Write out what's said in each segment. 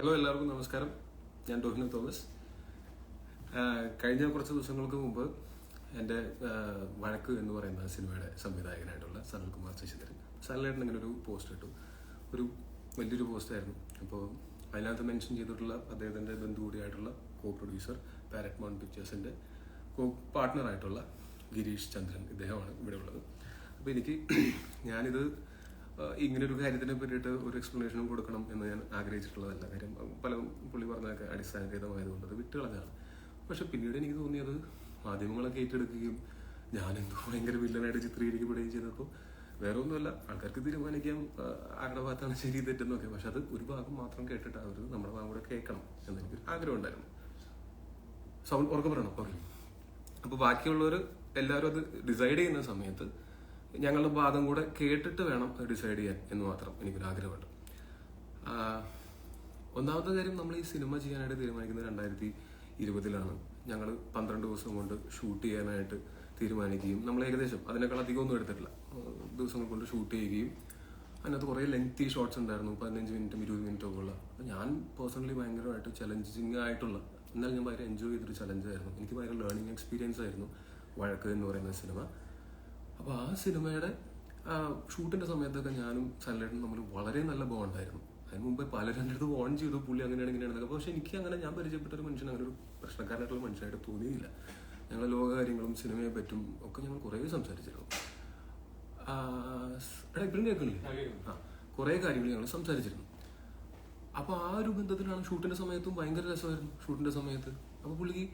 Hello, എല്ലാവർക്കും നമസ്കാരം. ഞാൻ ടോഹിനോ തോമസ്. കഴിഞ്ഞ കുറച്ച് ദിവസങ്ങൾക്ക് മുമ്പ് എൻ്റെ വഴക്ക് എന്ന് പറയുന്ന സിനിമയുടെ സംവിധായകനായിട്ടുള്ള സനൽകുമാർ ശശിധരൻ സനലേട്ടൻ ഇങ്ങനെ ഒരു പോസ്റ്റ് ഇട്ടു. ഒരു വലിയൊരു പോസ്റ്റായിരുന്നു. അപ്പോൾ അതിനകത്ത് മെൻഷൻ ചെയ്തിട്ടുള്ള അദ്ദേഹത്തിൻ്റെ ബന്ധു കൂടിയായിട്ടുള്ള കോ പ്രൊഡ്യൂസർ പാരറ്റ്മൗണ്ട് പിക്ചേഴ്സിൻ്റെ കോ പാർട്ട്ണറായിട്ടുള്ള ഗിരീഷ് ചന്ദ്രൻ, ഇദ്ദേഹമാണ് ഇവിടെ ഉള്ളത്. അപ്പോൾ ഞാനിത് ഇങ്ങനൊരു കാര്യത്തിനെ പറ്റിയിട്ട് ഒരു എക്സ്പ്ലനേഷനും കൊടുക്കണം എന്ന് ഞാൻ ആഗ്രഹിച്ചിട്ടുള്ളതല്ല. കാര്യം പല പുള്ളി പറഞ്ഞതൊക്കെ അടിസ്ഥാനരഹിതമായതുകൊണ്ട് അത് വിട്ടുകളഞ്ഞാണ്. പക്ഷെ പിന്നീട് എനിക്ക് തോന്നിയത് മാധ്യമങ്ങളൊക്കെ ഏറ്റെടുക്കുകയും ഞാനെന്തോ ഭയങ്കര വില്ലനായിട്ട് ചിത്രീകരിക്കപ്പെടുകയും ചെയ്തപ്പോൾ വേറെ ഒന്നുമല്ല, ആൾക്കാർക്ക് തീരുമാനിക്കാം ആരുടെ ഭാഗത്താണ് ശരി തെറ്റെന്നൊക്കെ. പക്ഷെ അത് ഒരു ഭാഗം മാത്രം കേട്ടിട്ട് അവർ നമ്മുടെ ഭാഗം കൂടെ കേൾക്കണം എന്നെനിക്കൊരു ആഗ്രഹം ഉണ്ടായിരുന്നു. സൗണ്ട് ഉറക്കെ പറയണം. ഓക്കെ. അപ്പോൾ ബാക്കിയുള്ളവർ എല്ലാവരും അത് ഡിസൈഡ് ചെയ്യുന്ന സമയത്ത് ഞങ്ങളുടെ ഭാഗം കൂടെ കേട്ടിട്ട് വേണം ഡിസൈഡ് ചെയ്യാൻ എന്ന് മാത്രം എനിക്കൊരു ആഗ്രഹമുണ്ട്. ഒന്നാമത്തെ കാര്യം, നമ്മൾ ഈ സിനിമ ചെയ്യാനായിട്ട് തീരുമാനിക്കുന്നത് 2020 ഞങ്ങൾ 12 ദിവസം കൊണ്ട് ഷൂട്ട് ചെയ്യാനായിട്ട് തീരുമാനിക്കുകയും നമ്മൾ ഏകദേശം അതിനേക്കാൾ അധികമൊന്നും എടുത്തിട്ടില്ല, ദിവസങ്ങൾ കൊണ്ട് ഷൂട്ട് ചെയ്യുകയും അതിനകത്ത് കുറേ ലെങ്തി ഷോട്ട്സ് ഉണ്ടായിരുന്നു, 15 മിനിറ്റും 20 മിനിറ്റും ഒക്കെ ഉള്ള. ഞാൻ പേഴ്സണലി ഭയങ്കരമായിട്ട് ചലഞ്ചിങ് ആയിട്ടുള്ള, എന്നാൽ ഞാൻ ഭയങ്കര എൻജോയ് ചെയ്തൊരു ചലഞ്ചായിരുന്നു. എനിക്ക് ഭയങ്കര ലേണിംഗ് എക്സ്പീരിയൻസ് ആയിരുന്നു വഴക്ക് എന്ന് പറയുന്ന സിനിമ. അപ്പോൾ ആ സിനിമയുടെ ഷൂട്ടിൻ്റെ സമയത്തൊക്കെ ഞാനും സനലേട്ടനും തമ്മിൽ വളരെ നല്ല ബോണ്ടായിരുന്നു. അതിന് മുമ്പ് പലരും എൻ്റെ അടുത്ത് വോൺ ചെയ്തു, പുള്ളി അങ്ങനെയാണ് ഇങ്ങനെയാണെന്നൊക്കെ. പക്ഷെ എനിക്ക് അങ്ങനെ, ഞാൻ പരിചയപ്പെട്ട ഒരു മനുഷ്യൻ അങ്ങനെ ഒരു പ്രശ്നക്കാരനായിട്ടുള്ള മനുഷ്യനായിട്ട് തോന്നിയില്ല. ഞങ്ങൾ ലോകകാര്യങ്ങളും സിനിമയെ പറ്റും ഒക്കെ ഞങ്ങൾ കുറേ സംസാരിച്ചിരുന്നു. ഇപ്പോഴും കേൾക്കണില്ലേ? കുറേ കാര്യങ്ങൾ ഞങ്ങൾ സംസാരിച്ചിരുന്നു. അപ്പോൾ ആ ഒരു ബന്ധത്തിലാണ് ഷൂട്ടിൻ്റെ സമയത്തും ഭയങ്കര രസമായിരുന്നു. ഷൂട്ടിൻ്റെ സമയത്ത് അപ്പോൾ പുള്ളിക്ക്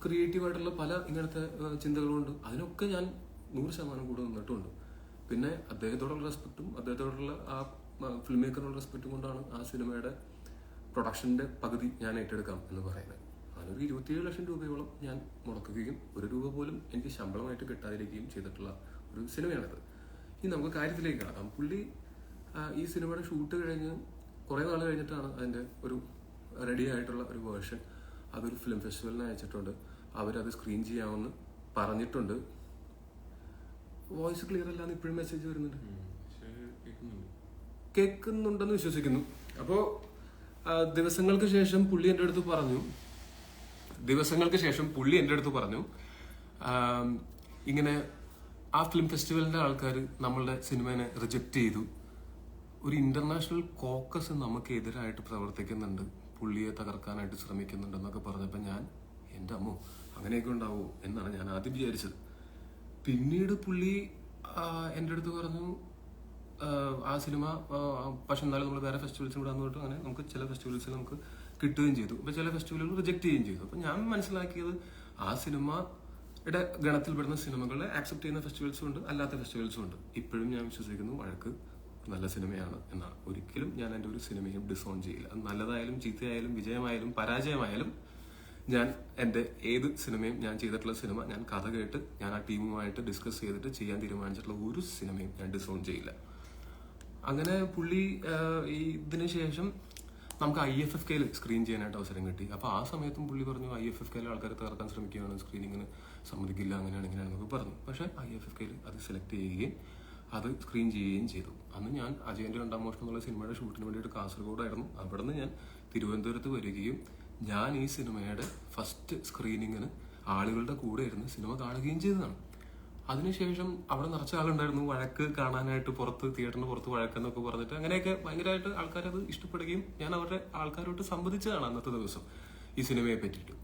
ക്രിയേറ്റീവായിട്ടുള്ള പല ഇങ്ങനത്തെ ചിന്തകളുണ്ട്. അതിനൊക്കെ ഞാൻ 100% കൂടെ നിന്നിട്ടുണ്ട്. പിന്നെ അദ്ദേഹത്തോടുള്ള റെസ്പെക്റ്റും അദ്ദേഹത്തോടുള്ള ആ ഫിലിം മേക്കറിനുള്ള റെസ്പെക്റ്റും കൊണ്ടാണ് ആ സിനിമയുടെ പ്രൊഡക്ഷൻ്റെ പകുതി ഞാൻ ഏറ്റെടുക്കാം എന്ന് പറയുന്നത്. അതിനൊരു 27 ലക്ഷം രൂപയോളം ഞാൻ മുടക്കുകയും 1 രൂപ പോലും എനിക്ക് ശമ്പളമായിട്ട് കിട്ടാതിരിക്കുകയും ചെയ്തിട്ടുള്ള ഒരു സിനിമയാണിത്. ഇനി നമുക്ക് കാര്യത്തിലേക്ക് കടക്കാം. പുള്ളി ഈ സിനിമയുടെ ഷൂട്ട് കഴിഞ്ഞ് കുറേ നാൾ കഴിഞ്ഞിട്ടാണ് അതിൻ്റെ ഒരു റെഡി ആയിട്ടുള്ള ഒരു വേർഷൻ അതൊരു ഫിലിം ഫെസ്റ്റിവലിന് അയച്ചിട്ടുണ്ട്. അവരത് സ്ക്രീൻ ചെയ്യാമെന്ന് പറഞ്ഞിട്ടുണ്ട്. വോയിസ് ക്ലിയർ അല്ലാന്ന് ഇപ്പോഴും മെസ്സേജ് വരുന്നുണ്ട്. കേൾക്കുന്നുണ്ടെന്ന് വിശ്വസിക്കുന്നു. അപ്പോൾ ദിവസങ്ങൾക്ക് ശേഷം പുള്ളി എൻ്റെ അടുത്ത് പറഞ്ഞു ഇങ്ങനെ ആ ഫിലിം ഫെസ്റ്റിവലിന്റെ ആൾക്കാർ നമ്മളുടെ സിനിമയെ റിജക്റ്റ് ചെയ്തു, ഒരു ഇന്റർനാഷണൽ കോക്കസ് നമുക്ക് എതിരായിട്ട് പ്രവർത്തിക്കുന്നുണ്ട്, പുള്ളിയെ തകർക്കാനായിട്ട് ശ്രമിക്കുന്നുണ്ടെന്നൊക്കെ പറഞ്ഞപ്പോൾ ഞാൻ, എൻ്റെ അമ്മോ അങ്ങനെയൊക്കെ ഉണ്ടാവോ എന്നാണ് ഞാൻ ആദ്യം വിചാരിച്ചത്. പിന്നീട് പുള്ളി എൻ്റെ അടുത്ത് പറഞ്ഞു ആ സിനിമ പക്ഷെ എന്നാലും നമ്മൾ വേറെ ഫെസ്റ്റിവൽസും കൂടെ വന്നിട്ട് അങ്ങനെ നമുക്ക് ചില ഫെസ്റ്റിവൽസിൽ നമുക്ക് കിട്ടുകയും ചെയ്തു, അപ്പോൾ ചില ഫെസ്റ്റിവലുകൾ റിജക്ട് ചെയ്യുകയും ചെയ്തു. അപ്പോൾ ഞാൻ മനസ്സിലാക്കിയത് ആ സിനിമയുടെ ഗണത്തിൽപ്പെടുന്ന സിനിമകളെ ആക്സെപ്റ്റ് ചെയ്യുന്ന ഫെസ്റ്റിവൽസും ഉണ്ട്, അല്ലാത്ത ഫെസ്റ്റിവൽസും ഉണ്ട്. ഇപ്പോഴും ഞാൻ വിശ്വസിക്കുന്നു വഴക്ക് നല്ല സിനിമയാണ് എന്നാണ്. ഒരിക്കലും ഞാൻ എൻ്റെ ഒരു സിനിമയും ഡിസോൺ ചെയ്യില്ല. അത് നല്ലതായാലും ചീത്തയായാലും വിജയമായാലും പരാജയമായാലും ഞാൻ എൻ്റെ ഏത് സിനിമയും, ഞാൻ ചെയ്തിട്ടുള്ള സിനിമ ഞാൻ കഥ കേട്ട് ഞാൻ ആ ടീമുമായിട്ട് ഡിസ്കസ് ചെയ്തിട്ട് ചെയ്യാൻ തീരുമാനിച്ചിട്ടുള്ള ഒരു സിനിമയും ഞാൻ ഡിസോൺ ചെയ്യില്ല. അങ്ങനെ പുള്ളി ഇതിന് ശേഷം നമുക്ക് IFFKയിൽ സ്ക്രീൻ ചെയ്യാനായിട്ട് അവസരം കിട്ടി. അപ്പോൾ ആ സമയത്തും പുള്ളി പറഞ്ഞു IFFKയിൽ ആൾക്കാർ തകർക്കാൻ ശ്രമിക്കുകയാണ്, സ്ക്രീനിങ്ങിന് സമ്മതിക്കില്ല, അങ്ങനെയാണെന്നൊക്കെ പറഞ്ഞു. പക്ഷേ IFFKയിൽ അത് സെലക്ട് ചെയ്യുകയും അത് സ്ക്രീൻ ചെയ്യുകയും ചെയ്തു. അന്ന് ഞാൻ അജയൻ്റെ 2ാം മോഷണം എന്നുള്ള സിനിമയുടെ ഷൂട്ടിന് വേണ്ടിയിട്ട് കാസർഗോഡായിരുന്നു. അവിടെ നിന്ന് ഞാൻ തിരുവനന്തപുരത്ത് വരികയും ഞാൻ ഈ സിനിമയുടെ ഫസ്റ്റ് സ്ക്രീനിങ്ങിന് ആളുകളുടെ കൂടെ ഇരുന്ന് സിനിമ കാണുകയും ചെയ്തതാണ്. അതിനുശേഷം അവിടെ നിറച്ച ആളുണ്ടായിരുന്നു വഴക്ക് കാണാനായിട്ട്, തിയേറ്ററിന് പുറത്ത് വഴക്കെന്നൊക്കെ പറഞ്ഞിട്ട്. അങ്ങനെയൊക്കെ ഭയങ്കരമായിട്ട് ആൾക്കാരത് ഇഷ്ടപ്പെടുകയും ഞാൻ അവരുടെ ആൾക്കാരോട്ട് സംവദിച്ചതാണ് അന്നത്തെ ദിവസം ഈ സിനിമയെ പറ്റിയിട്ട്.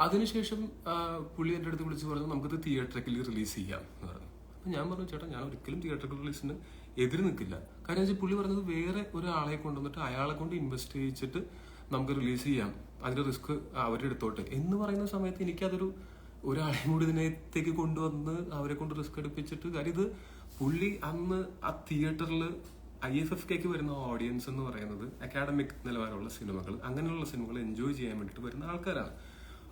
അതിനുശേഷം പുള്ളി എൻ്റെ അടുത്ത് വിളിച്ച് പറഞ്ഞു നമുക്കിത് തിയേറ്ററിൽ റിലീസ് ചെയ്യാം എന്ന് പറഞ്ഞു. അപ്പം ഞാൻ പറഞ്ഞു, ചേട്ടാ ഞാൻ ഒരിക്കലും തിയേറ്ററിൽ റിലീസിന് എതിര് നിൽക്കില്ല. കാര്യം വെച്ചാൽ പുള്ളി പറഞ്ഞത് വേറെ ഒരാളെ കൊണ്ടുവന്നിട്ട് അയാളെ കൊണ്ട് ഇൻവെസ്റ്റ് ചെയ്യിച്ചിട്ട് നമുക്ക് റിലീസ് ചെയ്യാം, അതിന്റെ റിസ്ക് അവരെടുത്തോട്ടെ എന്ന് പറയുന്ന സമയത്ത് എനിക്കതൊരു ഒരാളെയും കൂടി ഇതിനകത്തേക്ക് കൊണ്ടുവന്ന് അവരെ കൊണ്ട് റിസ്ക് എടുപ്പിച്ചിട്ട്, കാര്യം ഇത് പുള്ളി അന്ന് ആ തിയേറ്ററിൽ IFFKക്ക് വരുന്ന ഓഡിയൻസ് എന്ന് പറയുന്നത് അക്കാഡമിക് നിലവാരമുള്ള സിനിമകൾ, അങ്ങനെയുള്ള സിനിമകൾ എൻജോയ് ചെയ്യാൻ വേണ്ടിയിട്ട് വരുന്ന ആൾക്കാരാണ്.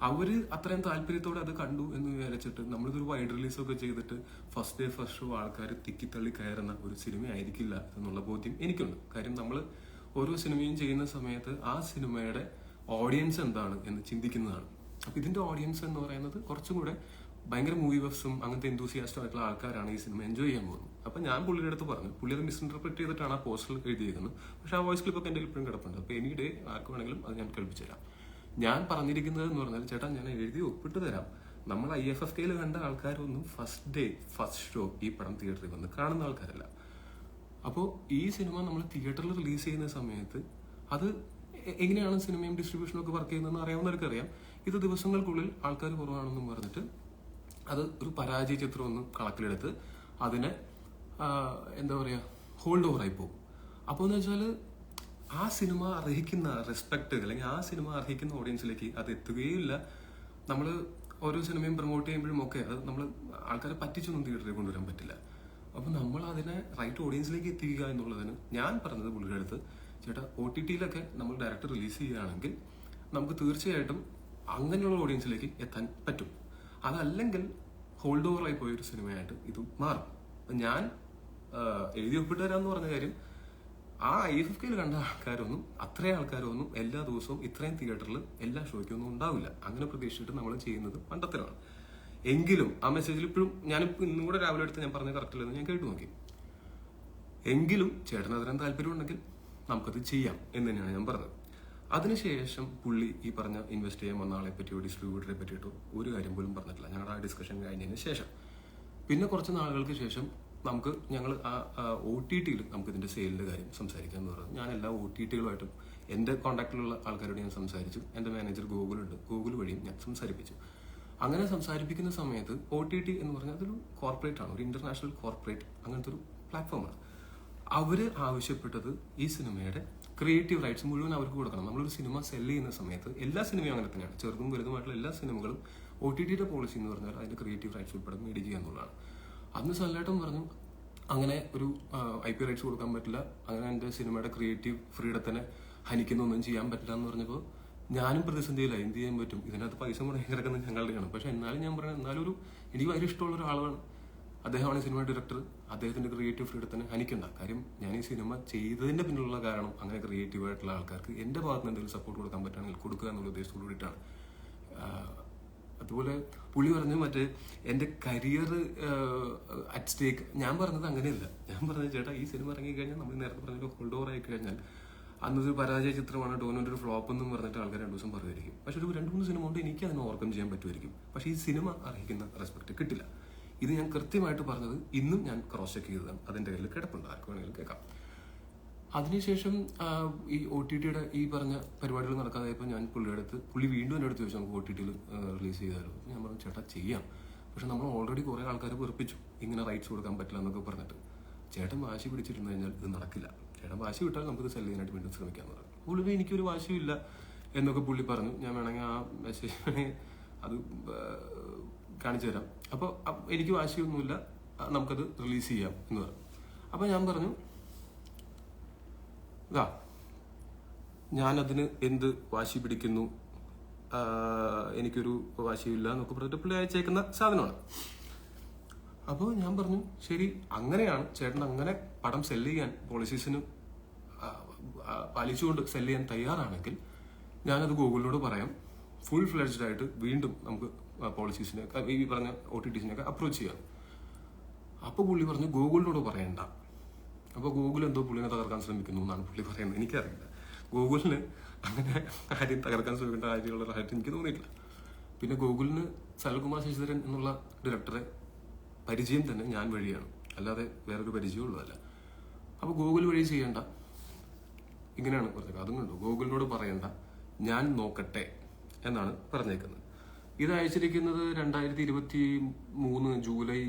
അവര് അത്രയും താല്പര്യത്തോടെ അത് കണ്ടു എന്ന് വിചാരിച്ചിട്ട് നമ്മളിതൊരു വൈഡ് റിലീസൊക്കെ ചെയ്തിട്ട് ഫസ്റ്റ് ഡേ ഫസ്റ്റ് ഷോ ആൾക്കാർ തിക്കിത്തള്ളി കയറുന്ന ഒരു സിനിമ ആയിരിക്കില്ല എന്നുള്ള ബോധ്യം എനിക്കുണ്ട്. കാര്യം നമ്മൾ ഓരോ സിനിമയും ചെയ്യുന്ന സമയത്ത് ആ സിനിമയുടെ ഓഡിയൻസ് എന്താണ് എന്ന് ചിന്തിക്കുന്നതാണ്. അപ്പം ഇതിന്റെ ഓഡിയൻസ് എന്ന് പറയുന്നത് കുറച്ചും കൂടെ ഭയങ്കര മൂവി ബഫ്സും അങ്ങനത്തെ എന്തൂസിയാസ്റ്റും ആയിട്ടുള്ള ആൾക്കാരാണ് ഈ സിനിമ എൻജോയ് ചെയ്യാൻ പോകുന്നത്. അപ്പം ഞാൻ പുള്ളിയുടെ അടുത്ത് പറഞ്ഞു, പുള്ളി അത് മിസ്ഇന്റർപ്രറ്റ് ചെയ്തിട്ടാണ് ആ പോസ്റ്ററിൽ എഴുതിയിരിക്കുന്നത്. പക്ഷെ ആ വോയിസ് ക്ലിപ്പൊക്കെ എൻ്റെ ഇപ്പോഴും കിടപ്പുണ്ട്. അപ്പോൾ എനി ഡേ ആർക്ക് വേണമെങ്കിലും അത് ഞാൻ കേൾപ്പിച്ചു തരാം. ഞാൻ പറഞ്ഞിരിക്കുന്നത് എന്ന് പറഞ്ഞാൽ, ചേട്ടാ ഞാൻ എഴുതി ഒപ്പിട്ട് തരാം, നമ്മൾ IFFK കണ്ട ആൾക്കാരൊന്നും ഫസ്റ്റ് ഡേ ഫസ്റ്റ് ഷോ ഈ പടം തിയേറ്ററിൽ വന്ന് കാണുന്ന ആൾക്കാരല്ല. അപ്പോൾ ഈ സിനിമ നമ്മൾ തിയേറ്ററിൽ റിലീസ് ചെയ്യുന്ന സമയത്ത് അത് എങ്ങനെയാണ് സിനിമയും ഡിസ്ട്രിബ്യൂഷനും ഒക്കെ വർക്ക് ചെയ്യുന്നതെന്ന് അറിയാവുന്നവർക്ക് അറിയാം. ഇത് ദിവസങ്ങൾക്കുള്ളിൽ ആൾക്കാർ കുറവാണെന്നും പറഞ്ഞിട്ട് അത് ഒരു പരാജയ ചിത്രം ഒന്ന് കണക്കിലെടുത്ത് അതിനെ എന്താ പറയുക ഹോൾഡ് ഓവറായി പോകും. അപ്പോൾ എന്ന് വെച്ചാൽ ആ സിനിമ അർഹിക്കുന്ന റെസ്പെക്ട് അല്ലെങ്കിൽ ആ സിനിമ അർഹിക്കുന്ന ഓഡിയൻസിലേക്ക് അത് എത്തുകയില്ല. നമ്മൾ ഓരോ സിനിമയും പ്രൊമോട്ട് ചെയ്യുമ്പോഴും ഒക്കെ അത് നമ്മൾ ആൾക്കാരെ പറ്റിച്ചൊന്നും തിയേറ്ററിൽ കൊണ്ടുവരാൻ പറ്റില്ല. അപ്പം നമ്മൾ അതിനെ റൈറ്റ് ഓഡിയൻസിലേക്ക് എത്തിക്കുക എന്നുള്ളതിന് ഞാൻ പറഞ്ഞത് പുള്ളിയുടെ അടുത്ത്, ചേട്ടാ OTTയിലൊക്കെ നമ്മൾ ഡയറക്റ്റ് റിലീസ് ചെയ്യുകയാണെങ്കിൽ നമുക്ക് തീർച്ചയായിട്ടും അങ്ങനെയുള്ള ഓഡിയൻസിലേക്ക് എത്താൻ പറ്റും. അതല്ലെങ്കിൽ ഹോൾഡ് ഓവറായി പോയൊരു സിനിമയായിട്ട് ഇത് മാറും. അപ്പം ഞാൻ എഴുതി ഒപ്പിട്ട് തരാമെന്ന് പറഞ്ഞ കാര്യം, ആ IFFK കണ്ട ആൾക്കാരൊന്നും അത്രയും ആൾക്കാരൊന്നും എല്ലാ ദിവസവും ഇത്രയും തിയേറ്ററിൽ എല്ലാ ഷോയ്ക്കൊന്നും ഉണ്ടാവില്ല. അങ്ങനെ പ്രതീക്ഷിച്ചിട്ട് നമ്മൾ ചെയ്യുന്നത് മണ്ടത്തരമാണ്. എങ്കിലും ആ മെസ്സേജിൽ ഇപ്പോഴും ഞാനിപ്പോൾ ഇന്നും കൂടെ രാവിലെ എടുത്ത് ഞാൻ പറഞ്ഞ കറക്റ്റില്ലെന്ന് ഞാൻ കേട്ടു നോക്കി. എങ്കിലും ചേട്ടന് അതിന് താല്പര്യമുണ്ടെങ്കിൽ നമുക്കത് ചെയ്യാം എന്ന് തന്നെയാണ് ഞാൻ പറഞ്ഞത്. അതിനുശേഷം പുള്ളി ഈ പറഞ്ഞ ഇൻവെസ്റ്റ് ചെയ്യാൻ വന്ന ആളെ പറ്റിയോ ഡിസ്ട്രിബ്യൂട്ടറെ പറ്റിയിട്ടോ ഒരു കാര്യം പോലും പറഞ്ഞിട്ടില്ല. ഞങ്ങളുടെ ആ ഡിസ്കഷൻ കഴിഞ്ഞതിന് ശേഷം പിന്നെ കുറച്ച് നാളുകൾക്ക് ശേഷം ഞങ്ങൾ ആ OTTയിൽ നമുക്ക് ഇതിന്റെ സെയിലിന്റെ കാര്യം സംസാരിക്കാമെന്ന് പറഞ്ഞു. ഞാൻ എല്ലാ OTTകളുമായിട്ടും എൻ്റെ കോൺടാക്റ്റിലുള്ള ആൾക്കാരോട് ഞാൻ സംസാരിച്ചു. എൻ്റെ മാനേജർ ഗൂഗിളുണ്ട്, ഗൂഗിൾ വഴിയും ഞാൻ സംസാരിപ്പിച്ചു. അങ്ങനെ സംസാരിപ്പിക്കുന്ന സമയത്ത് OTT എന്ന് പറഞ്ഞാൽ അതൊരു കോർപ്പറേറ്റ് ആണ്, ഒരു ഇന്റർനാഷണൽ കോർപ്പറേറ്റ് അങ്ങനത്തെ ഒരു പ്ലാറ്റ്ഫോമാണ്. അവര് ആവശ്യപ്പെട്ടത് ഈ സിനിമയുടെ ക്രിയേറ്റീവ് റൈറ്റ്സ് മുഴുവൻ അവർക്ക് കൊടുക്കണം. നമ്മളൊരു സിനിമ സെല് ചെയ്യുന്ന സമയത്ത് എല്ലാ സിനിമയും അങ്ങനെ തന്നെയാണ്, ചെറുതും വലുതുമായിട്ടുള്ള എല്ലാ സിനിമകളും OTTയുടെ പോളിസി എന്ന് പറഞ്ഞാൽ അതിന്റെ ക്രിയേറ്റീവ് റൈറ്റ്സ് ഉൾപ്പെടെ മേടിക്കുക എന്നുള്ളതാണ്. അന്ന് സല്ലായിട്ടും പറഞ്ഞു അങ്ങനെ ഒരു IP റൈറ്റ്സ് കൊടുക്കാൻ പറ്റില്ല, അങ്ങനെ എൻ്റെ സിനിമയുടെ ക്രിയേറ്റീവ് ഫ്രീഡത്തിനെ ഹനിക്കുന്നൊന്നും ചെയ്യാൻ പറ്റില്ല എന്ന് പറഞ്ഞപ്പോൾ ഞാനും പ്രതിസന്ധിയിലായി. എന്ത് ചെയ്യാൻ പറ്റും, ഇതിനകത്ത് പൈസ മുടങ്ങി കിടക്കുന്നത് ഞങ്ങളുടെയാണ്. പക്ഷെ എന്നാലും ഞാൻ പറഞ്ഞത് എന്നാലും എനിക്ക് ഭയങ്കര ഇഷ്ടമുള്ള ഒരാളാണ്, അദ്ദേഹമാണ് സിനിമ ഡയറക്ടർ, അദ്ദേഹത്തിന്റെ ക്രിയേറ്റീവ് ഫ്രീഡത്തിന് ഹനിക്കണ്ട. കാര്യം ഞാൻ ഈ സിനിമ ചെയ്തതിന്റെ പിന്നിലുള്ള കാരണം അങ്ങനെ ക്രിയേറ്റീവ് ആയിട്ടുള്ള ആൾക്കാർക്ക് എന്റെ ഭാഗത്ത് നിന്ന് എന്തെങ്കിലും സപ്പോർട്ട് കൊടുക്കാൻ പറ്റുകയാണെങ്കിൽ കൊടുക്കുക എന്നുള്ള ഉദ്ദേശത്തോട് കൂടിയിട്ടാണ്. അതുപോലെ പുള്ളി പറഞ്ഞു മറ്റേ എൻ്റെ കരിയർ അറ്റ് സ്റ്റേക്ക്. ഞാൻ പറഞ്ഞത് അങ്ങനെയല്ല. ഞാൻ പറഞ്ഞത് ചേട്ടാ ഈ സിനിമ ഇറങ്ങിക്കഴിഞ്ഞാൽ നമ്മൾ നേരത്തെ പറഞ്ഞ ഹോൾഡ് ഓവർ ആയി കഴിഞ്ഞാൽ അന്നൊരു പരാജയ ചിത്രമാണ്, ഡോനോന്റെ ഒരു ഫ്ലോപ്പ് എന്നും പറഞ്ഞിട്ട് ആൾക്കാർ 2 ദിവസം പറയുമായിരിക്കും. പക്ഷെ ഒരു 2-3 സിനിമ കൊണ്ട് എനിക്ക് അതിനെ ഓവർകം ചെയ്യാൻ പറ്റുമായിരിക്കും. പക്ഷെ ഈ സിനിമ അർഹിക്കുന്ന റെസ്പെക്ട് കിട്ടില്ല. ഇത് ഞാൻ കൃത്യമായിട്ട് പറഞ്ഞത് ഇന്നും ഞാൻ ക്രോസ് ചെക്ക് ചെയ്തതാണ്. അതിന്റെ കയ്യിൽ കിടപ്പുണ്ട്, ആർക്ക് വേണമെങ്കിലും കേൾക്കാം. അതിനുശേഷം ഈ OTTയുടെ ഈ പറഞ്ഞ പരിപാടികൾ നടക്കാതായപ്പോൾ ഞാൻ പുള്ളി വീണ്ടും എൻ്റെ അടുത്ത് ചോദിച്ചു നമുക്ക് OTTയിൽ റിലീസ് ചെയ്താലോ. ഞാൻ പറഞ്ഞു ചേട്ടാ ചെയ്യാം, പക്ഷെ നമ്മൾ ഓൾറെഡി കുറേ ആൾക്കാരെ വെറുപ്പിച്ചു ഇങ്ങനെ റൈറ്റ്സ് കൊടുക്കാൻ പറ്റില്ല എന്നൊക്കെ പറഞ്ഞിട്ട്. ചേട്ടൻ വാശി പിടിച്ചിരുന്നു കഴിഞ്ഞാൽ ഇത് നടക്കില്ല, ചേട്ടൻ വാശി വിട്ടാൽ നമുക്കിത് സെല് ചെയ്യാനായിട്ട് വീണ്ടും ശ്രമിക്കാമെന്ന് പറഞ്ഞു. പുള്ളി എനിക്കൊരു വാശിയില്ല എന്നൊക്കെ പുള്ളി പറഞ്ഞു. ഞാൻ വേണമെങ്കിൽ ആ മെസ്സേജ് അത് കാണിച്ചു തരാം. അപ്പോൾ എനിക്ക് വാശിയൊന്നുമില്ല, നമുക്കത് റിലീസ് ചെയ്യാം എന്ന് പറഞ്ഞു. അപ്പോൾ ഞാൻ പറഞ്ഞു ഞാനതിന് എന്ത് വാശി പിടിക്കുന്നു, എനിക്കൊരു വാശിയില്ല എന്നൊക്കെ പറഞ്ഞിട്ട് പുള്ളി അയച്ചേക്കുന്ന സാധനമാണ്. അപ്പോൾ ഞാൻ പറഞ്ഞു ശരി, അങ്ങനെയാണ് ചേട്ടൻ അങ്ങനെ പടം സെല് ചെയ്യാൻ പോളിസീസിന് പാലിച്ചുകൊണ്ട് സെല് ചെയ്യാൻ തയ്യാറാണെങ്കിൽ ഞാനത് ഗൂഗിളിനോട് പറയാം, ഫുൾ ഫ്ലെഡ്ജ്ഡ് ആയിട്ട് വീണ്ടും നമുക്ക് പോളിസീസിനെ ഈ പറഞ്ഞ OTTസിനെയൊക്കെ അപ്രോച്ച് ചെയ്യാം. അപ്പോൾ പുള്ളി പറഞ്ഞു ഗൂഗിളിനോട് പറയണ്ട. അപ്പോൾ ഗൂഗിൾ എന്തോ പുള്ളിനെ തകർക്കാൻ ശ്രമിക്കുന്നു എന്നാണ് പുള്ളി പറയുന്നത്. എനിക്കറിയില്ല, ഗൂഗിളിന് അങ്ങനെ കാര്യം തകർക്കാൻ ശ്രമിക്കേണ്ട കാര്യമുള്ളതായിട്ട് എനിക്ക് തോന്നിയിട്ടില്ല. പിന്നെ ഗൂഗിളിന് സനൽകുമാർ ശശിധരൻ എന്നുള്ള ഡയറക്ടറെ പരിചയം തന്നെ ഞാൻ വഴിയാണ്, അല്ലാതെ വേറൊരു പരിചയമുള്ളതല്ല. അപ്പോൾ ഗൂഗിൾ വഴി ചെയ്യണ്ട, ഇങ്ങനെയാണ് പറഞ്ഞത്. അതും കണ്ടു, ഗൂഗിളിനോട് പറയണ്ട, ഞാൻ നോക്കട്ടെ എന്നാണ് പറഞ്ഞേക്കുന്നത്. ഇത് അയച്ചിരിക്കുന്നത് 2023 ജൂലൈ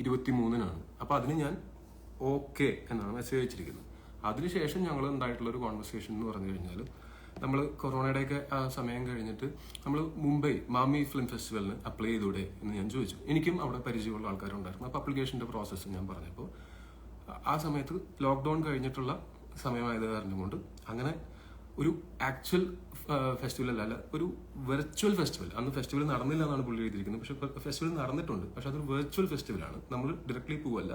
23-നാണ്. അപ്പോൾ അതിന് ഞാൻ ഓക്കെ എന്നാണ് മെസ്സേജ് അയച്ചിരിക്കുന്നത്. അതിനുശേഷം ഞങ്ങൾ ഉണ്ടായിട്ടുള്ള ഒരു കോൺവെർസേഷൻ എന്ന് പറഞ്ഞു കഴിഞ്ഞാൽ, നമ്മൾ കൊറോണയുടെയൊക്കെ ആ സമയം കഴിഞ്ഞിട്ട് നമ്മൾ മുംബൈ മാമി ഫിലിം ഫെസ്റ്റിവലിന് അപ്ലൈ ചെയ്തൂടെ എന്ന് ഞാൻ ചോദിച്ചു. എനിക്കും അവിടെ പരിചയമുള്ള ആൾക്കാരുണ്ടായിരുന്നു. അപ്പോൾ അപ്ലിക്കേഷൻ്റെ പ്രോസസ്സ് ഞാൻ പറഞ്ഞപ്പോൾ ആ സമയത്ത് ലോക്ക്ഡൗൺ കഴിഞ്ഞിട്ടുള്ള സമയമായത് കാരണം കൊണ്ട് അങ്ങനെ ഒരു ആക്ച്വൽ ഫെസ്റ്റിവൽ അല്ല, ഒരു വെർച്വൽ ഫെസ്റ്റിവൽ. അന്ന് ഫെസ്റ്റിവൽ നടന്നില്ല എന്നാണ് പുള്ളി എഴുതിയിരിക്കുന്നത്, പക്ഷെ ഫെസ്റ്റിവൽ നടന്നിട്ടുണ്ട്. പക്ഷെ അതൊരു വെർച്വൽ ഫെസ്റ്റിവലാണ്. നമ്മൾ ഡയറക്ട്ലി പോവല്ല,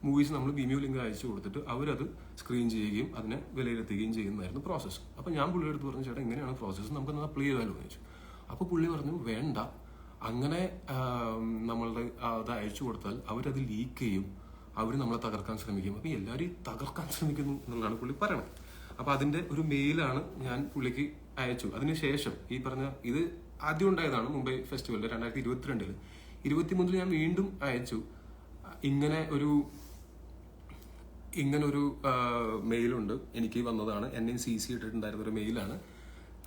മൂവീസ് നമ്മൾ വിമിയോ ലിങ്ക് അയച്ചു കൊടുത്തിട്ട് അവരത് സ്ക്രീൻ ചെയ്യുകയും അതിനെ വിലയിരുത്തുകയും ചെയ്യുന്നതായിരുന്നു പ്രോസസ്സ്. അപ്പോൾ ഞാൻ പുള്ളിയുടെ അടുത്ത് പറഞ്ഞു ചേട്ടാ ഇങ്ങനെയാണ് പ്രോസസ്സ്, നമുക്കൊന്ന് അപ്ലൈ ചെയ്താലോ എന്ന് ചോദിച്ചു. അപ്പോൾ പുള്ളി പറഞ്ഞു വേണ്ട, അങ്ങനെ നമ്മളുടെ അത് അയച്ചു കൊടുത്താൽ അവരത് ലീക്ക് ചെയ്യും, അവർ നമ്മളെ തകർക്കാൻ ശ്രമിക്കും. അപ്പം എല്ലാവരും തകർക്കാൻ ശ്രമിക്കുന്നു എന്നുള്ളതാണ് പുള്ളി പറയണത്. അപ്പം അതിൻ്റെ ഒരു മെയിലാണ് ഞാൻ പുള്ളിക്ക് അയച്ചു. അതിനുശേഷം ഈ പറഞ്ഞ ഇത് ആദ്യം ഉണ്ടായതാണ് മുംബൈ ഫെസ്റ്റിവലിൽ 2022. 2023 ഞാൻ വീണ്ടും അയച്ചു. ഇങ്ങനൊരു മെയിലുണ്ട്, എനിക്ക് വന്നതാണ്, എന്നെ CC ഇട്ടിട്ടുണ്ടായിരുന്ന ഒരു മെയിലാണ്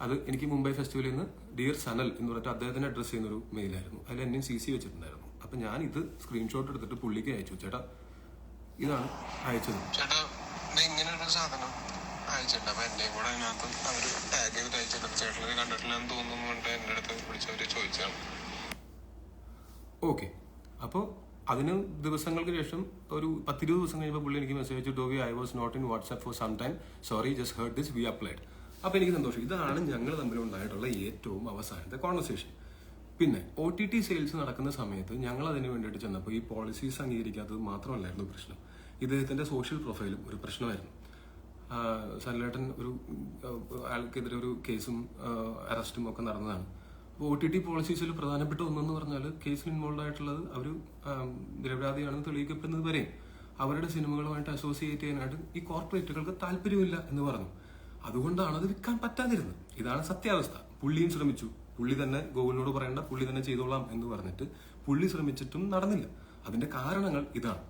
അത്. എനിക്ക് മുംബൈ ഫെസ്റ്റിവലിൽ നിന്ന് ഡിയർ സനൽ എന്ന് പറഞ്ഞിട്ട് അദ്ദേഹത്തിന് അഡ്രസ് ചെയ്യുന്നൊരു മെയിലായിരുന്നു. അതിൽ എന്നെ CC വെച്ചിട്ടുണ്ടായിരുന്നു. അപ്പം ഞാൻ ഇത് സ്ക്രീൻഷോട്ട് എടുത്തിട്ട് പുള്ളിക്ക് അയച്ചു. ചേട്ടാ ഇതാണ് അയച്ചത്. ചേട്ടാ ഇങ്ങനെ ഒരു സാധനം അയച്ചിട്ടുണ്ട്, അപ്പൊ എന്റെ കൂടെ അതിനകത്ത് അവര് ടാഗ് ചെയ്ത് അയച്ചിട്ടുണ്ട്. ചേട്ടനത് കണ്ടിട്ടില്ലെന്ന് തോന്നുന്നു കൊണ്ട് എന്റെ അടുത്ത് വിളിച്ചവര് ചോദിച്ചാണ്. ഓക്കെ, അപ്പോൾ അതിന് ദിവസങ്ങൾക്ക് ശേഷം ഒരു 10-20 ദിവസം കഴിയുമ്പോൾ പുള്ളി എനിക്ക് മെസ്സേജ് അയച്ചു, ടോവി I was not in WhatsApp for some time, sorry just heard this, we applied. അപ്പോൾ എനിക്ക് സന്തോഷം. ഇതാണ് ഞങ്ങൾ തമ്മിലുണ്ടായിട്ടുള്ള ഏറ്റവും അവസാനത്തെ കോൺവെർസേഷൻ. പിന്നെ OTT സെയിൽസ് നടക്കുന്ന സമയത്ത് ഞങ്ങൾ അതിന് വേണ്ടിയിട്ട് ചെന്നപ്പോൾ ഈ പോളിസീസ് അംഗീകരിക്കാത്തത് മാത്രമല്ലായിരുന്നു പ്രശ്നം, ഇദ്ദേഹത്തിന്റെ സോഷ്യൽ പ്രൊഫൈലും ഒരു പ്രശ്നമായിരുന്നു. സനലേട്ടൻ ആൾക്കെതിരെ ഒരു കേസും അറസ്റ്റും ഒക്കെ നടന്നതാണ്. അപ്പോൾ OTT പോളിസീസിൽ പ്രധാനപ്പെട്ട ഒന്നെന്ന് പറഞ്ഞാൽ കേസിൽ ഇൻവോൾവ് ആയിട്ടുള്ളത് അവർ നിരപരാധിയാണെന്ന് തെളിയിക്കപ്പെടുന്നത് വരെയും അവരുടെ സിനിമകളുമായിട്ട് അസോസിയേറ്റ് ചെയ്യാനായിട്ട് ഈ കോർപ്പറേറ്റുകൾക്ക് താല്പര്യമില്ല എന്ന് പറഞ്ഞു. അതുകൊണ്ടാണ് അത് വിൽക്കാൻ പറ്റാതിരുന്നത്. ഇതാണ് സത്യാവസ്ഥ. പുള്ളിയും ശ്രമിച്ചു, പുള്ളി തന്നെ ഗോകുലിനോട് പറയേണ്ട, പുള്ളി തന്നെ ചെയ്തോളാം എന്ന് പറഞ്ഞിട്ട് പുള്ളി ശ്രമിച്ചിട്ടും നടന്നില്ല. അതിന്റെ കാരണങ്ങൾ ഇതാണ്.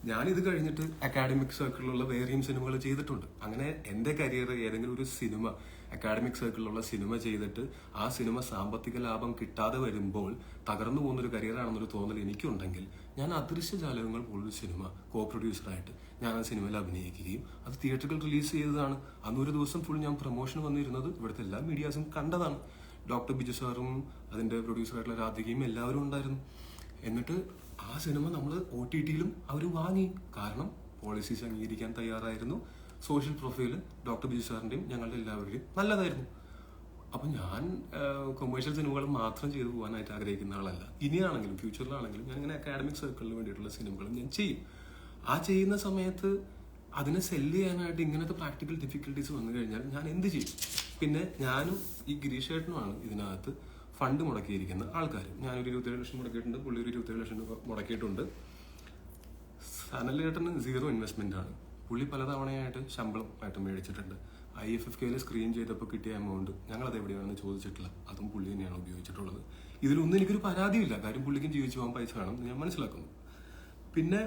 ഞാനിത് കഴിഞ്ഞിട്ട് അക്കാഡമിക് സർക്കിളിലുള്ള വേറെയും സിനിമകൾ ചെയ്തിട്ടുണ്ട്. അങ്ങനെ എൻ്റെ കരിയർ ഏതെങ്കിലും ഒരു സിനിമ അക്കാഡമിക് സർക്കിളിലുള്ള സിനിമ ചെയ്തിട്ട് ആ സിനിമ സാമ്പത്തിക ലാഭം കിട്ടാതെ വരുമ്പോൾ തകർന്നു പോകുന്നൊരു കരിയറാണെന്നൊരു തോന്നൽ എനിക്കുണ്ടെങ്കിൽ ഞാൻ അദൃശ്യജാലകങ്ങൾ പോലൊരു സിനിമ പ്രൊഡ്യൂസറായിട്ട് ഞാൻ ആ സിനിമയിൽ അഭിനയിക്കുകയും അത് തിയേറ്ററുകൾ റിലീസ് ചെയ്തതാണ്. അന്നൊരു ദിവസം ഫുൾ ഞാൻ പ്രൊമോഷൻ വന്നിരുന്നത് ഇവിടുത്തെ എല്ലാ മീഡിയാസും കണ്ടതാണ്. ഡോക്ടർ ബിജു സാറും അതിൻ്റെ പ്രൊഡ്യൂസറായിട്ടുള്ള രാധികയും എല്ലാവരും ഉണ്ടായിരുന്നു. എന്നിട്ട് ആ സിനിമ നമ്മൾ OTTയിലും അവർ വാങ്ങി. കാരണം പോളിസീസ് അംഗീകരിക്കാൻ തയ്യാറായിരുന്നു. സോഷ്യൽ പ്രൊഫൈല് ഡോക്ടർ ബിജു സാറിൻ്റെയും ഞങ്ങളുടെ എല്ലാവരുടെയും നല്ലതായിരുന്നു. അപ്പം ഞാൻ കൊമേഴ്ഷ്യൽ സിനിമകൾ മാത്രം ചെയ്തു പോകാനായിട്ട് ആഗ്രഹിക്കുന്ന ആളല്ല. ഇനിയാണെങ്കിലും ഫ്യൂച്ചറിലാണെങ്കിലും ഞാൻ ഇങ്ങനെ അക്കാഡമിക് സർക്കിളിന് വേണ്ടിയിട്ടുള്ള സിനിമകളും ഞാൻ ചെയ്യും. ആ ചെയ്യുന്ന സമയത്ത് അതിനെ സെല്ല് ചെയ്യാനായിട്ട് ഇങ്ങനത്തെ പ്രാക്ടിക്കൽ ഡിഫിക്കൽട്ടീസ് വന്നു കഴിഞ്ഞാൽ ഞാൻ എന്ത് ചെയ്യും? പിന്നെ ഞാനും ഈ ഗിരീഷ് ചേട്ടനുമാണ് ഇതിനകത്ത് ഫണ്ട് മുടക്കിയിരിക്കുന്ന ആൾക്കാർ. ഞാനൊരു 27 ലക്ഷം മുടക്കിയിട്ടുണ്ട്, പുള്ളി ഒരു 27 ലക്ഷം രൂപ മുടക്കിയിട്ടുണ്ട്. സനലേട്ടന് 0 ഇൻവെസ്റ്റ്മെന്റ് ആണ്. പുള്ളി പലതവണയായിട്ട് ശമ്പളം ആയിട്ട് മേടിച്ചിട്ടുണ്ട്. IFFKയിൽ സ്ക്രീൻ ചെയ്തപ്പോൾ കിട്ടിയ എമൗണ്ട് ഞങ്ങളത് എവിടെയാണെന്ന് ചോദിച്ചിട്ടില്ല, അതും പുള്ളി തന്നെയാണ് ഉപയോഗിച്ചിട്ടുള്ളത്. ഇതിലൊന്നും എനിക്കൊരു പരാതിയില്ല, കാര്യം പുള്ളിക്കും ജീവിച്ചു പോകാൻ പൈസ വേണം എന്ന് ഞാൻ മനസ്സിലാക്കുന്നു. പിന്നെ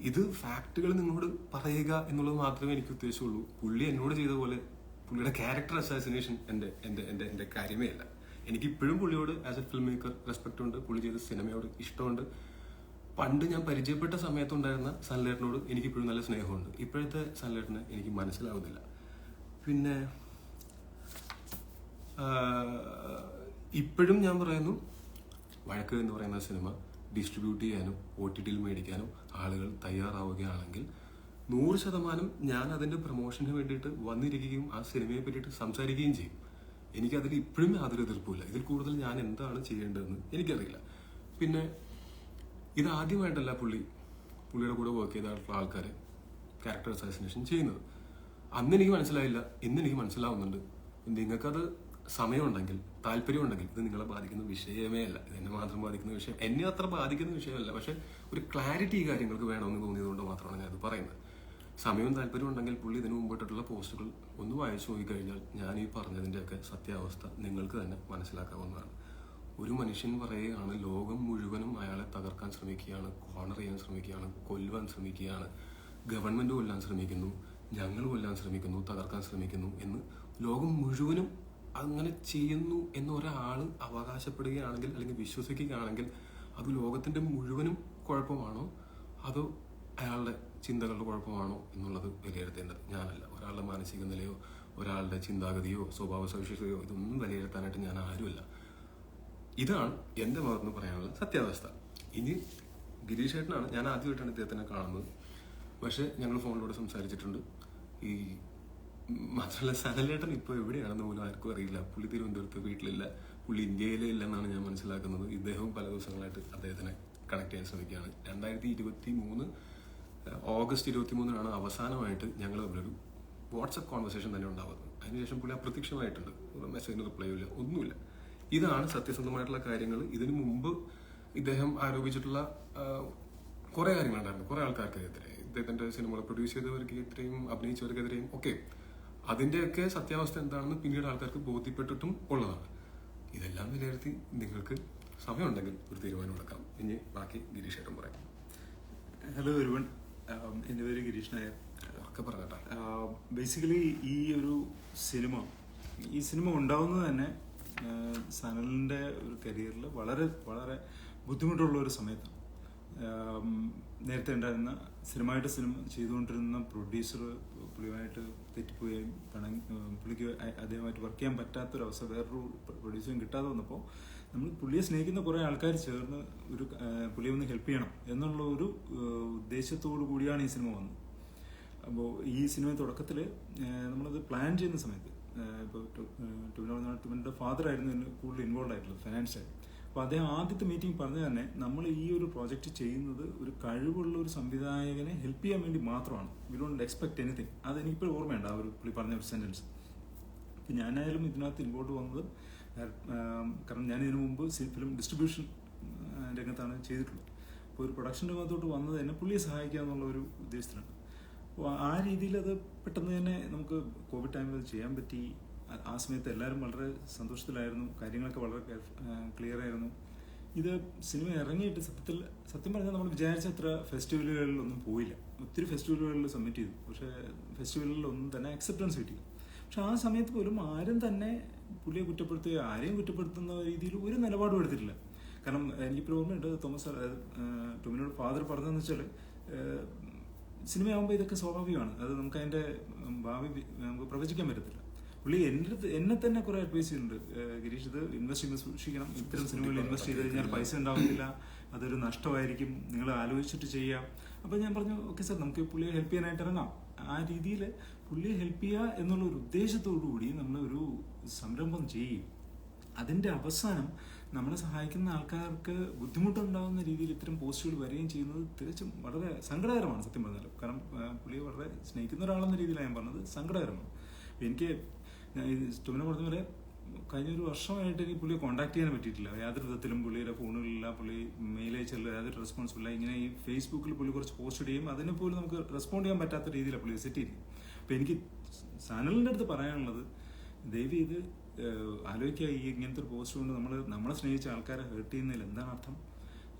ഇത് ഫാക്ടുകൾ നിങ്ങളോട് പറയുക എന്നുള്ളത് മാത്രമേ എനിക്ക് ഉദ്ദേശമുള്ളൂ. പുള്ളി എന്നോട് ചെയ്ത പോലെ പുള്ളിയുടെ ക്യാരക്ടർ അസാസിനേഷൻ എൻ്റെ കാര്യമേ അല്ല. എനിക്ക് ഇപ്പോഴും പുള്ളിയോട് as a film maker respect ഉണ്ട്, പുള്ളി ചെയ്ത സിനിമയോട് ഇഷ്ടമുണ്ട്. പണ്ട് ഞാൻ പരിചയപ്പെട്ട സമയത്തുണ്ടായിരുന്ന സനലേട്ടനോട് എനിക്കിപ്പോഴും നല്ല സ്നേഹമുണ്ട്. ഇപ്പോഴത്തെ സനലേട്ടനെ എനിക്ക് മനസ്സിലാവുന്നില്ല. പിന്നെ ഇപ്പോഴും ഞാൻ പറയുന്നു, വഴക്ക് എന്ന് പറയുന്ന സിനിമ ഡിസ്ട്രിബ്യൂട്ട് ചെയ്യാനും OTTയിൽ മേടിക്കാനും ആളുകൾ തയ്യാറാവുകയാണെങ്കിൽ 100% ഞാൻ അതിൻ്റെ പ്രൊമോഷന് വേണ്ടിയിട്ട് വന്നിരിക്കുകയും ആ സിനിമയെ പറ്റിയിട്ട് സംസാരിക്കുകയും ചെയ്യും. എനിക്കതിൽ ഇപ്പോഴും യാതൊരു എതിർപ്പില്ല. ഇതിൽ കൂടുതൽ ഞാൻ എന്താണ് ചെയ്യേണ്ടതെന്ന് എനിക്കറിയില്ല. പിന്നെ ഇത് ആദ്യമായിട്ടല്ല പുള്ളിയുടെ കൂടെ വർക്ക് ചെയ്തിട്ടുള്ള ആൾക്കാരെ ക്യാരക്ടർ അസാസിനേഷൻ ചെയ്യുന്നത്. അന്ന് എനിക്ക് മനസ്സിലായില്ല, ഇന്ന് എനിക്ക് മനസ്സിലാവുന്നുണ്ട്. നിങ്ങൾക്കത് സമയമുണ്ടെങ്കിൽ, താല്പര്യമുണ്ടെങ്കിൽ, ഇത് നിങ്ങളെ ബാധിക്കുന്ന വിഷയമേ അല്ല. ഇത് എന്നെ മാത്രം ബാധിക്കുന്ന വിഷയം, എന്നെ അത്ര ബാധിക്കുന്ന വിഷയമല്ല. പക്ഷെ ഒരു ക്ലാരിറ്റി ഈ കാര്യങ്ങൾക്ക് വേണമെന്ന് തോന്നിയതുകൊണ്ട് മാത്രമാണ് ഞാനത് പറയുന്നത്. സമയവും താല്പര്യം ഉണ്ടെങ്കിൽ പുള്ളി ഇതിനു മുമ്പിട്ടുള്ള പോസ്റ്റുകൾ ഒന്ന് വായിച്ചു നോക്കിക്കഴിഞ്ഞാൽ ഞാൻ ഈ പറഞ്ഞതിൻ്റെയൊക്കെ സത്യാവസ്ഥ നിങ്ങൾക്ക് തന്നെ മനസ്സിലാക്കാവുന്നതാണ്. ഒരു മനുഷ്യൻ പറയുകയാണ് ലോകം മുഴുവനും അയാളെ തകർക്കാൻ ശ്രമിക്കുകയാണ്, കോർണർ ചെയ്യാൻ ശ്രമിക്കുകയാണ്, കൊല്ലുവാൻ ശ്രമിക്കുകയാണ്, ഗവൺമെൻറ് കൊല്ലാൻ ശ്രമിക്കുന്നു, ഞങ്ങൾ കൊല്ലാൻ ശ്രമിക്കുന്നു, തകർക്കാൻ ശ്രമിക്കുന്നു എന്ന് ലോകം മുഴുവനും അങ്ങനെ ചെയ്യുന്നു എന്ന് ഒരാൾ അവകാശപ്പെടുകയാണെങ്കിൽ അല്ലെങ്കിൽ വിശ്വസിക്കുകയാണെങ്കിൽ അത് ലോകത്തിൻ്റെ മുഴുവനും കുഴപ്പമാണോ അതോ അയാളുടെ ചിന്തകളുടെ കുഴപ്പമാണോ എന്നുള്ളത് വിലയിരുത്തേണ്ടത് ഞാനല്ല. ഒരാളുടെ മാനസിക നിലയോ ഒരാളുടെ ചിന്താഗതിയോ സ്വഭാവ സവിശേഷതയോ ഇതൊന്നും വിലയിരുത്താനായിട്ട് ഞാൻ ആരുമല്ല. ഇതാണ് എൻ്റെ ഭാഗത്തുനിന്ന് പറയാനുള്ള സത്യാവസ്ഥ. ഇനി ഗിരീഷ് ചേട്ടനാണ്, ഞാൻ ആദ്യമായിട്ടാണ് ഇദ്ദേഹത്തിനെ കാണുന്നത്. പക്ഷേ ഞങ്ങൾ ഫോണിലൂടെ സംസാരിച്ചിട്ടുണ്ട്. ഈ മാത്രമല്ല സനലേട്ടൻ ഇപ്പോൾ എവിടെയാണെന്ന് പോലും ആർക്കും അറിയില്ല. പുള്ളി തിരുവനന്തപുരത്ത് വീട്ടിലില്ല, പുള്ളി ഇന്ത്യയിലേ ഇല്ലെന്നാണ് ഞാൻ മനസ്സിലാക്കുന്നത്. ഇദ്ദേഹവും പല ദിവസങ്ങളായിട്ട് അദ്ദേഹത്തിനെ കണക്ട് ചെയ്യാൻ ശ്രമിക്കുകയാണ്. 2023 ഓഗസ്റ്റ് 23 അവസാനമായിട്ട് ഞങ്ങൾ തമ്മിലൊരു വാട്സപ്പ് കോൺവെർസേഷൻ തന്നെ ഉണ്ടാവുന്നത്. അതിനുശേഷം പുള്ളി അപ്രത്യക്ഷമായിട്ടുണ്ട്. മെസ്സേജിന് റിപ്ലൈ ഇല്ല, ഒന്നുമില്ല. ഇതാണ് സത്യസന്ധമായിട്ടുള്ള കാര്യങ്ങൾ. ഇതിനു മുമ്പ് ഇദ്ദേഹം ആരോപിച്ചിട്ടുള്ള കുറെ കാര്യങ്ങളുണ്ടായിരുന്നു, കുറെ ആൾക്കാർക്കെതിരെ, ഇദ്ദേഹത്തിന്റെ സിനിമകൾ പ്രൊഡ്യൂസ് ചെയ്തവർക്കെതിരെയും അഭിനയിച്ചവർക്കെതിരെയും ഒക്കെ. അതിന്റെയൊക്കെ സത്യാവസ്ഥ എന്താണെന്ന് പിന്നീട് ആൾക്കാർക്ക് ബോധ്യപ്പെട്ടിട്ടും ഉള്ളതാണ്. ഇതെല്ലാം വിലയിരുത്തി നിങ്ങൾക്ക് സമയമുണ്ടെങ്കിൽ ഒരു തീരുമാനം എടുക്കാം. ഇനി ബാക്കി ഗിരീഷ് ഏട്ടൻ പറയാം. ഹലോ എവരിവൺ, എൻ്റെ പേര് ഗിരീഷ് നായർ. ഒക്കെ പറഞ്ഞേട്ടാ. ബേസിക്കലി ഈ സിനിമ ഉണ്ടാവുന്നത് തന്നെ സനലിൻ്റെ ഒരു കരിയറിൽ വളരെ വളരെ ബുദ്ധിമുട്ടുള്ള ഒരു സമയത്താണ്. നേരത്തെ ഉണ്ടായിരുന്ന സിനിമ ചെയ്തുകൊണ്ടിരുന്ന പ്രൊഡ്യൂസർ പുള്ളിയുമായിട്ട് തെറ്റിപ്പോവുകയും പുള്ളിക്ക് അദ്ദേഹമായിട്ട് വർക്ക് ചെയ്യാൻ പറ്റാത്തൊരവസ്ഥ, വേറൊരു പ്രൊഡ്യൂസറും കിട്ടാതെ വന്നപ്പോൾ നമ്മൾ പുള്ളിയെ സ്നേഹിക്കുന്ന കുറേ ആൾക്കാർ ചേർന്ന് പുള്ളിയെ ഒന്ന് ഹെൽപ്പ് ചെയ്യണം എന്നുള്ള ഒരു ഉദ്ദേശത്തോടു കൂടിയാണ് ഈ സിനിമ വന്നത്. അപ്പോൾ ഈ സിനിമ തുടക്കത്തിൽ നമ്മളത് പ്ലാൻ ചെയ്യുന്ന സമയത്ത് ഇപ്പോൾ ടൊവിനോയുടെ ഫാദറായിരുന്നു ഇതിന് കൂടുതൽ ഇൻവോൾവ് ആയിട്ടുള്ളത് ഫിനാൻഷ്യലി. അപ്പോൾ അദ്ദേഹം ആദ്യത്തെ മീറ്റിംഗ് പറഞ്ഞത് തന്നെ നമ്മൾ ഈ ഒരു പ്രോജക്റ്റ് ചെയ്യുന്നത് ഒരു കഴിവുള്ള ഒരു സംവിധായകനെ ഹെൽപ്പ് ചെയ്യാൻ വേണ്ടി മാത്രമാണ്. We don't expect anything. അതെനിക്കിപ്പോൾ ഓർമ്മയുണ്ട് ആ ഒരു പുള്ളി പറഞ്ഞ ഒരു സെൻറ്റൻസ്. ഇപ്പം ഞാനായാലും ഇതിനകത്ത് ഇൻവോൾവ് വന്നത് കാരണം ഞാൻ ഇതിനു മുമ്പ് ഫിലിം ഡിസ്ട്രിബ്യൂഷൻ രംഗത്താണ് ചെയ്തിട്ടുള്ളത്. അപ്പോൾ ഒരു പ്രൊഡക്ഷൻ രംഗത്തോട്ട് വന്നത് തന്നെ പുള്ളിയെ സഹായിക്കുക എന്നുള്ള ഒരു ഉദ്ദേശത്തിലാണ്. അപ്പോൾ ആ രീതിയിൽ അത് പെട്ടെന്ന് തന്നെ നമുക്ക് കോവിഡ് ടൈമിൽ അത് ചെയ്യാൻ പറ്റി. ആ സമയത്ത് എല്ലാവരും വളരെ സന്തോഷത്തിലായിരുന്നു, കാര്യങ്ങളൊക്കെ വളരെ ക്ലിയർ ആയിരുന്നു. ഇത് സിനിമ ഇറങ്ങിയിട്ട് സത്യം പറഞ്ഞാൽ നമ്മൾ വിചാരിച്ച അത്ര ഫെസ്റ്റിവലുകളിലൊന്നും പോയില്ല. ഒത്തിരി ഫെസ്റ്റിവലുകളിൽ സബ്മിറ്റ് ചെയ്തു, പക്ഷേ ഫെസ്റ്റിവലുകളിലൊന്നും തന്നെ അക്സെപ്റ്റൻസ് കിട്ടിയില്ല. പക്ഷെ ആ സമയത്ത് പോലും ആരും തന്നെ പുള്ളിയെ കുറ്റപ്പെടുത്തുകയോ ആരെയും കുറ്റപ്പെടുത്തുന്ന രീതിയിൽ ഒരു നിലപാടും എടുത്തിട്ടില്ല. കാരണം എനിക്കിപ്പോൾ ഓർമ്മയുണ്ട്, ടൊവിനോയുടെ ഫാദർ പറഞ്ഞതെന്ന് വെച്ചാൽ സിനിമയാകുമ്പോൾ ഇതൊക്കെ സ്വാഭാവികമാണ്, അത് നമുക്ക് അതിൻ്റെ ഭാവി നമുക്ക് പ്രവചിക്കാൻ പറ്റത്തില്ല. പുള്ളി എന്നെ തന്നെ കുറെ അഡ്വൈസ് ചെയ്യുന്നുണ്ട്, ഗിരീഷ് ഇത് ഇൻവെസ്റ്റ് സൂക്ഷിക്കണം, ഇത്തരം സിനിമകളിൽ ഇൻവെസ്റ്റ് ചെയ്ത് കഴിഞ്ഞാൽ പൈസ ഉണ്ടാവുന്നില്ല, അതൊരു നഷ്ടമായിരിക്കും, നിങ്ങൾ ആലോചിച്ചിട്ട് ചെയ്യാം. അപ്പോൾ ഞാൻ പറഞ്ഞു ഓക്കെ സാർ, നമുക്ക് പുള്ളിയെ ഹെൽപ്പ് ചെയ്യാനായിട്ട് ഇറങ്ങാം. ആ രീതിയിൽ പുള്ളിയെ ഹെൽപ്പ് ചെയ്യുക എന്നുള്ള ഒരു ഉദ്ദേശത്തോടു കൂടി നമ്മൾ ഒരു സംരംഭം ചെയ്യും. അതിൻ്റെ അവസാനം നമ്മളെ സഹായിക്കുന്ന ആൾക്കാർക്ക് ബുദ്ധിമുട്ടുണ്ടാകുന്ന രീതിയിൽ ഇത്തരം പോസ്റ്റുകൾ വരികയും ചെയ്യുന്നത് തികച്ചും വളരെ സങ്കടകരമാണ് സത്യം പറഞ്ഞാൽ. കാരണം പുള്ളിയെ വളരെ സ്നേഹിക്കുന്ന ഒരാളെന്ന രീതിയിലാണ് ഞാൻ പറഞ്ഞത്, സങ്കടകരമാണ്. എനിക്ക് ടൊവിനോ പറഞ്ഞ പോലെ കഴിഞ്ഞൊരു വർഷമായിട്ട് എനിക്ക് പുള്ളിയെ കോൺടാക്ട് ചെയ്യാൻ പറ്റിയിട്ടില്ല. യാതൊരു വിധത്തിലും പുള്ളിയുടെ ഫോണുകളില്ല, പുള്ളി മെയിൽ അയച്ചുള്ള യാതൊരു റെസ്പോൺസിബിളില്ല. ഇങ്ങനെ ഈ ഫേസ്ബുക്കിൽ പുള്ളി കുറച്ച് പോസ്റ്റ് ഇടുകയും അതിനെ പോലും നമുക്ക് റെസ്പോണ്ട് ചെയ്യാൻ പറ്റാത്ത രീതിയിലാണ് പുള്ളി സെറ്റ് ചെയ്തത്. അപ്പോൾ എനിക്ക് സനലിൻ്റെ അടുത്ത് പറയാനുള്ളത്, ദയവ് ഇത് ആലോചിക്കുക, ഈ ഇങ്ങനത്തെ ഒരു പോസ്റ്റ് കൊണ്ട് നമ്മളെ സ്നേഹിച്ച ആൾക്കാരെ ഹേർട്ട് ചെയ്യുന്നതിൽ എന്താണ് അർത്ഥം?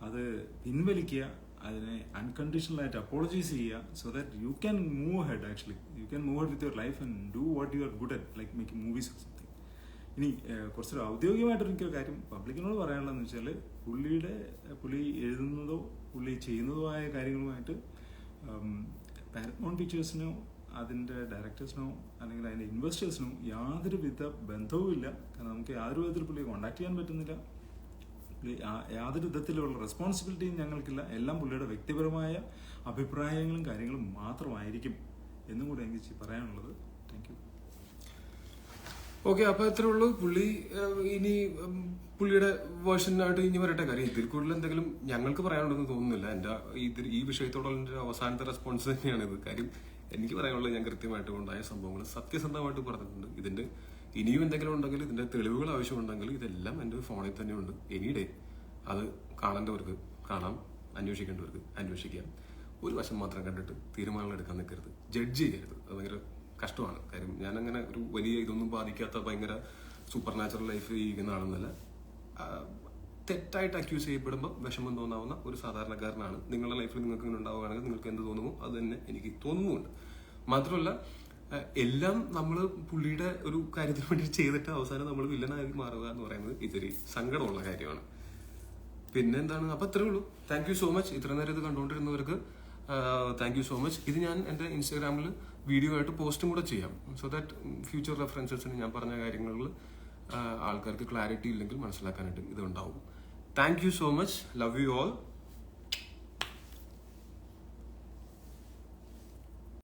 അത് പിൻവലിക്കുക, അതിനെ അൺകണ്ടീഷണലായിട്ട് അപ്പോളജൈസ് ചെയ്യുക, so that you can move head. Actually you can move head with your life and do what you are good at, like making movies or something. ഇനി കുറച്ചൊരു ഔദ്യോഗികമായിട്ടൊരു എനിക്കൊരു കാര്യം പബ്ലിക്കിനോട് പറയാനുള്ളതെന്ന് വെച്ചാൽ, പുള്ളി എഴുതുന്നതോ പുള്ളി ചെയ്യുന്നതോ ആയ കാര്യങ്ങളുമായിട്ട് പാരമൗണ്ട് പിക്ചേഴ്സിനോ അതിൻ്റെ ഡയറക്ടേഴ്സിനോ അല്ലെങ്കിൽ അതിൻ്റെ ഇൻവെസ്റ്റേഴ്സിനോ യാതൊരു വിധ ബന്ധവുമില്ല. കാരണം നമുക്ക് യാതൊരു വിധത്തിൽ പുള്ളിയെ കോൺടാക്ട് ചെയ്യാൻ പറ്റുന്നില്ല. യാതൊരു വിധത്തിലുള്ള റെസ്പോൺസിബിലിറ്റിയും ഞങ്ങൾക്കില്ല. എല്ലാം പുള്ളിയുടെ വ്യക്തിപരമായ അഭിപ്രായങ്ങളും കാര്യങ്ങളും മാത്രമായിരിക്കും എന്നും കൂടെ എനിക്ക് പറയാനുള്ളത്. Thank you. ഓക്കെ, അപ്പോൾ അത്രേ ഉള്ളൂ. പുള്ളി ഇനി പുള്ളിയുടെ വേർഷനായിട്ട് ഇനി വരട്ടെ. കാര്യം ഇതിൽ കൂടുതൽ എന്തെങ്കിലും ഞങ്ങൾക്ക് പറയാനുണ്ടെന്ന് തോന്നുന്നില്ല. ഈ വിഷയത്തോടുള്ള എൻ്റെ അവസാനത്തെ റെസ്പോൺസ് തന്നെയാണിത്. കാര്യം എനിക്ക് പറയാനുള്ളത്, ഞാൻ കൃത്യമായിട്ട് ഉണ്ടായ സംഭവങ്ങൾ സത്യസന്ധമായിട്ട് പറഞ്ഞിട്ടുണ്ട്. ഇതിന്റെ ഇനിയും എന്തെങ്കിലും ഉണ്ടെങ്കിൽ, ഇതിന്റെ തെളിവുകൾ ആവശ്യമുണ്ടെങ്കിൽ ഇതെല്ലാം എൻ്റെ ഫോണിൽ തന്നെ ഉണ്ട്. എനിഡേ അത് കാണേണ്ടവർക്ക് കാണാം, അന്വേഷിക്കേണ്ടവർക്ക് അന്വേഷിക്കാം. ഒരു വശം മാത്രം കണ്ടിട്ട് തീരുമാനങ്ങൾ എടുക്കാൻ നിൽക്കരുത്, ജഡ്ജ് ചെയ്യരുത്. അത് ഭയങ്കര കഷ്ടമാണ്. കാര്യം ഞാനങ്ങനെ ഒരു വലിയ ഇതൊന്നും ബാധിക്കാത്ത ഭയങ്കര സൂപ്പർ നാച്ചുറൽ ലൈഫ് ജീവിക്കുന്ന ആളെന്നല്ല. തെറ്റായിട്ട് അക്യൂസ് ചെയ്യപ്പെടുമ്പോൾ വിഷമം തോന്നാവുന്ന ഒരു സാധാരണക്കാരനാണ്. നിങ്ങളുടെ ലൈഫിൽ നിങ്ങൾക്ക് ഇങ്ങനെ ഉണ്ടാവുകയാണെങ്കിൽ നിങ്ങൾക്ക് എന്ത് തോന്നുമോ അത് തന്നെ എനിക്ക് തോന്നുന്നുമുണ്ട്. മാത്രമല്ല, എല്ലാം നമ്മൾ പുള്ളിയുടെ ഒരു കാര്യത്തിന് വേണ്ടി ചെയ്തിട്ട് അവസാനം നമ്മൾ വില്ലനായി മാറുക എന്ന് പറയുന്നത് ഇത്തിരി സങ്കടമുള്ള കാര്യമാണ്. പിന്നെ എന്താണ്, അപ്പം അത്രേ ഉള്ളൂ. Thank you so much. ഇത്ര നേരം ഇത് കണ്ടുകൊണ്ടിരുന്നവർക്ക് താങ്ക് യു സോ മച്ച്. ഇത് ഞാൻ എൻ്റെ ഇൻസ്റ്റാഗ്രാമിൽ വീഡിയോ ആയിട്ട് പോസ്റ്റും കൂടെ ചെയ്യാം, സോ ദാറ്റ് ഫ്യൂച്ചർ റെഫറൻസസിന് ഞാൻ പറഞ്ഞ കാര്യങ്ങളിൽ ആൾക്കാർക്ക് ക്ലാരിറ്റി ഇല്ലെങ്കിൽ മനസ്സിലാക്കാനായിട്ട് ഇത് ഉണ്ടാവും. Thank you so much. Love you all.